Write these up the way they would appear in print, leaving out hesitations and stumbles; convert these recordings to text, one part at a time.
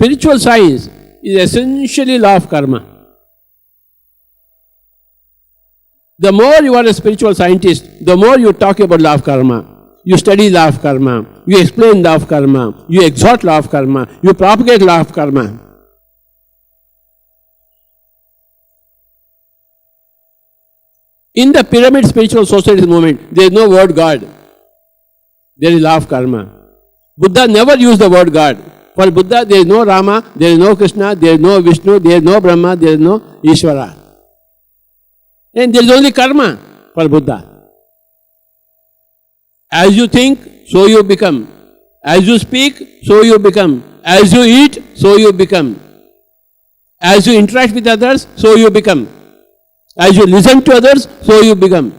Spiritual science is essentially law of karma. The more you are a spiritual scientist, the more you talk about law of karma. You study law of karma, you explain law of karma, you exhort law of karma, you propagate law of karma. In the pyramid spiritual society movement, there is no word God. There is law of karma. Buddha never used the word God. For Buddha, there is no Rama, there is no Krishna, there is no Vishnu, there is no Brahma, there is no Ishvara. And there is only karma for Buddha. As you think, so you become. As you speak, so you become. As you eat, so you become. As you interact with others, so you become. As you listen to others, so you become.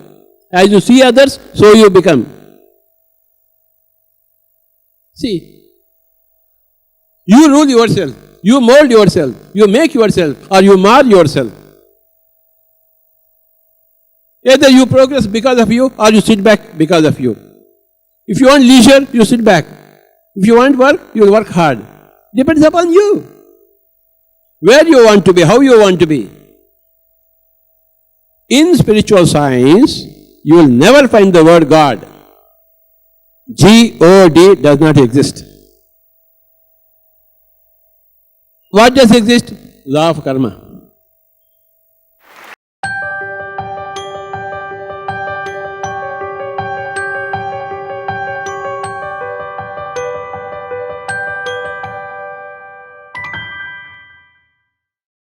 As you see others, so you become. See, you rule yourself, you mold yourself, you make yourself, or you mar yourself. Either you progress because of you, or you sit back because of you. If you want leisure, you sit back. If you want work, you work hard. Depends upon you. Where you want to be, how you want to be. In spiritual science, you will never find the word God. G-O-D does not exist. What does exist? Law of karma.